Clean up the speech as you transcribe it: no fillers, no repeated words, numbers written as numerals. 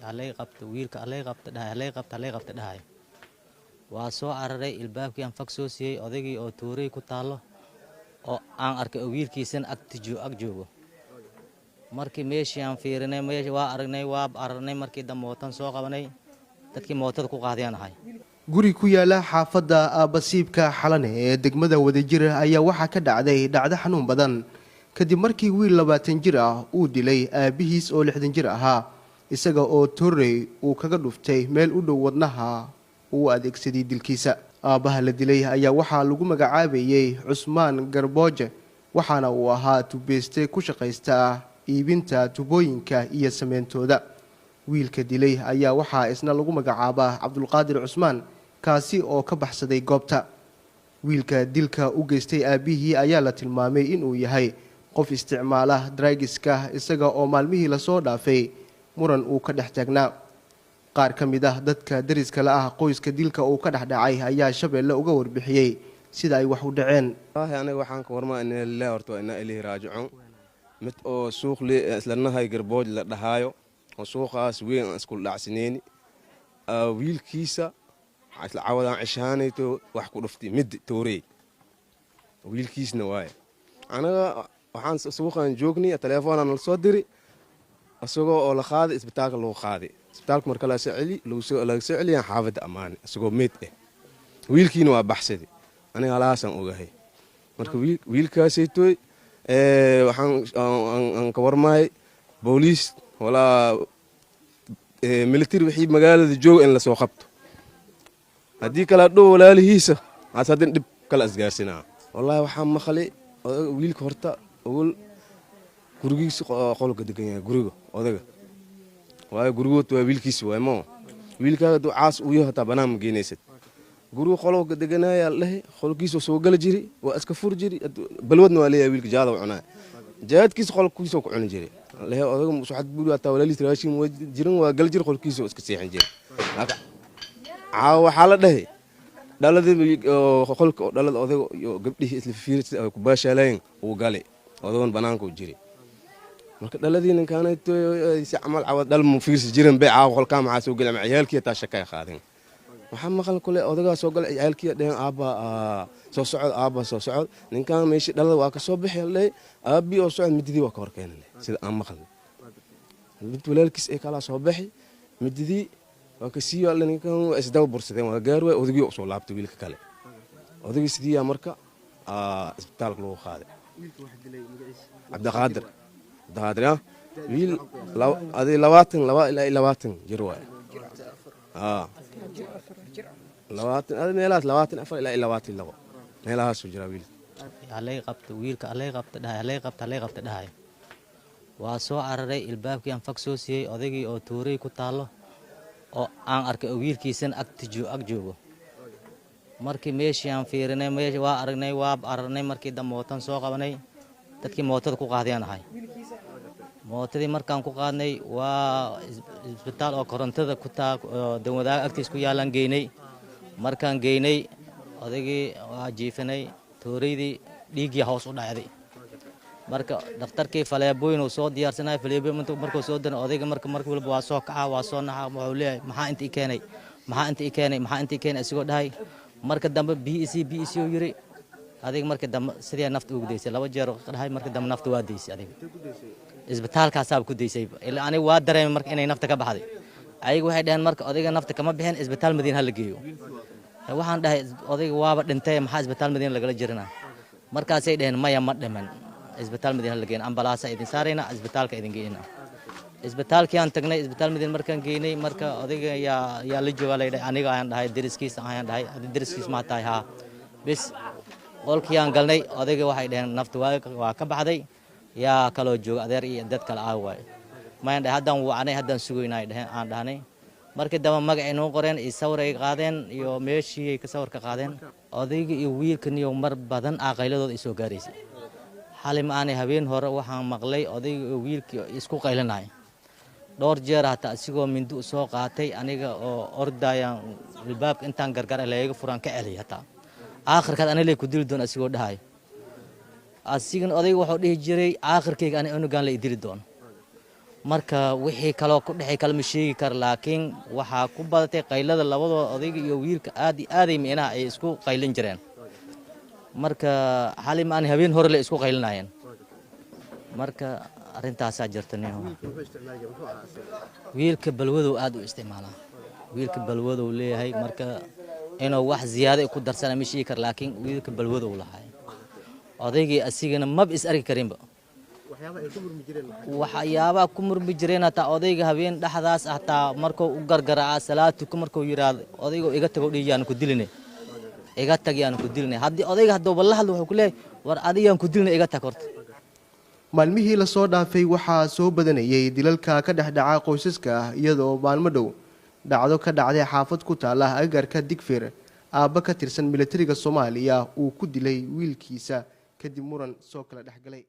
علي قبت ويلك علي قبت ده علي قبت ده واسو عرري البابكي aan fagsoosiyay odaygii oo tuuray ku taalo oo aan arkay wiilkiisan ag joogo markii meeshii aan fiirinay meeshii waa aragnay markii damootan soo qabanay dadkii mootada ku qaadiyaan ahay guri ku yaala xaafadda Aabasiibka Xalane ee degmada Wadajir ayaa waxa ka dhacday dhacdo xanuun badan kadib markii wiil 20 jir ah uu dilay aabihiis oo 60 jir ahaa isaga oo tuuray uu kaga dhuftay meel u dhow wadnaha uu adeegsaday dilkiisa aabaha la dilay ayaa waxa lagu magacaabayay Cusmaan Garbooje waxaana uu ahaa tubeeste ku shaqeysta iibinta tubooyinka iyo sameentooda wiilka dilay ayaa waxa isna lagu magacaabaa Cabdulqaadir Cusmaan kaasi oo ka baxsaday goobta wiilka dilka u geystay aabihii ayaa la tilmaamay inuu yahay qof isticmaala drugska isaga oo maalmihii la soo dhaafay muran uu ka dhex taagnaa qaar ka mid ah dadka dariska la ah qoyska dilka uu ka dhaxdhacay ayaa Shabeelle uga warbixiyay sida ay wax u dhaceen aniga waxaan ka warmaa in la horto in ilaahi raaji'un mid oo suuq li islanahay garbood la dhahaayo oo suuqaas weyn isku dhacsineeni wiilkiisa isla cawadaan cishaanayto wax ku dhuftay mid toorey wiilkiisna waay anaga waxaan suuqan joognay telefoon aan soo diri asagoo oo la qaaday isbitaalka loo qaaday isbitaalka marka la soo celiyay xaafadda Ammaan asagoo meed ah wiilkiina waa baxsaday aniga halaasan ogahay marka wiilkaasaytooy waxaan ka warmaay booliis wala military wixii magaalada joog in la soo qabto hadii kala dhow walaalihiisa asadin dib kala asgaarsinaa wallahi waxaan maqlay wiilka horta ool gurigiisa qolka degan yahay guriga odaga waayo gurigood waa wiilkiisa waa ma wiilkaaga ducaas uu yahay tabanaan geynaysid guriga qolka deganaya leeyahay qolkiisa soo gal jiri waa iska fur jiri balwadna waa leeyahay wiilka jaada cunaa jaadkiisa qolkiisa ku cun jiri leeyahay odaga suxad buuri ata walaalihiisa raashin jirin waa gal jiri qolkiisa iska seexin jiri waxa la dhahay dhaladii qolka dhalada odaga iyo gabdhii isla fiirsay ku baashaaleen uu galay odagan banaanka u jiri marka dhaladii ninkaanay si amal cawad dhal mu fiirsi jirin beeca qolka ma soo galay ciyaalkii taa shaqay qaadeen waxa maqal kule odaga soo galay ciyaalkii dheen soo socod ninkaan meeshii dhalada waa ka soo bixiyay aabi oo socod mididii waa ka hor keenay sida aan maqal mid walaalkiis ay kala soo bixi mididii waa ka sii yaal ninkaan isdaw bursadeen waa gaar way odagii soo laabtay wiilka kale odagii sidii marka isbitaalka loo qaaday Cabdiqaadir wiil adi 20 jir waay 20 meelaas 24 ilaa 22 meelahaas u jira wiil علي قبت ويلك علي قبت ده واسو عرري البابكي aan fagsoosiyay odaygii oo tuuray ku taalo oo aan arkay wiilkiisan ag joogo markii meeshii aan fiirinay meeshii waa aragnay markii damootan soo qabanay dadkii mootada ku qaadiyaan ahay mootadii markaan ku qaadnay waa isbitaal oo korontada ku taa dawladda agtiis ku yaalan geynay markaan geynay odaygii waa jiifanay tuuraydii dhiigii hoos u dhacday marka dhakhtarkii faleebooyin uu soo diyaarsanay faleebooyin markuu soo diray odayga markii walba waa soo kaca waa soo naxa wuxuu leeyahay maxaa inta i keenay asigoo dhahay marka dambe BEC oo yiri adiga marka dambe sidii nafta ugu deysay laba jeer dhahay marka dambe nafta waa deysay adiga isbitaalkaas aab ku deysay ilaa aniga waa dareemay marka inay nafta ka baxday ayagu waxay dhaheen marka odayga nafta kama bixin isbitaal Madiina la geeyo waxaan dhahay odayga waaba dhintay maxaa isbitaal Madiina lagala jirinaa markaasay dhaheen maya ma dhiman isbitaal Madiina la geeyay ambalaasa idin saarayna isbitaalka idin geeyna isbitaalkii aan tagnay isbitaal Madiina markaan geynay marka odayga yaa la jooga leeyahay aniga ayaan dhahay dariskiisa ayaan dhahay dariskiisa ma tahay ha bis qolkii aan galnay odayga waxay dhaheen nafta waa ka baxday yaa kala jooga adeer iyo dad kala aaway ma aan dhahay haddaan sugaynay aan dhahnay markii daba magacay noo qoreen iyo sawir ay qaadeen iyo meeshii ay ka sawir ka qaadeen odayga iyo wiilkan iyo mar badan aqayladooda ay soo gaaraysay xalim aan habeen hore waxaan maqlay odayga iyo wiilkii isku qaylinay dhowr jeer hata asigoo mindu soo qaatay aniga oo ordayaan albaabka intaan gargar leeyahay furan ka celiyay hata aakhirkaad aniga ku dili doon asigoo dhahay asigan odayga wuxuu dhihi jiray aakhirkayga aniga unugaan la idili doon marka wixii kaloo ku dhexay kala ma sheegi kar laakiin waxaa ku badatay qaylada labadooda odayga iyo wiilka aad iyo aaday meenaha ay isku qaylin jireen marka xali ma aan habeen hore la isku qaylinayeen marka arintaasaa jirta wiilka balwadow aad u isticmaalaa wiilka balwadow leeyahay marka inuu wax ziyaado ku darsana ma sheegi kar laakiin wiilka balwadow lahay odaygii asigana mab is arki karinba waxyaabaha ku murmi jireen hataa odayga habeen dhexdaas hataa markuu u gargaraaca salaatuka markuu yiraahdo odayga iga tago dhiyaan ku diline iga tagiyaan ku diline haddii odayga hadduu balla hadlo wuxuu ku leeyahay war adiyaan ku diline iga tag horta maalmihii la soo dhaafay waxaa soo badanayay dilalka ka dhex dhaca qoysaska iyadoo maalmo dhow dhacdo ka dhacday xaafad ku taala agagaarka Digfeer aabba ka tirsan militariga Soomaaliya uu ku dilay wiilkiisa kadib muran soo kala dhexgalay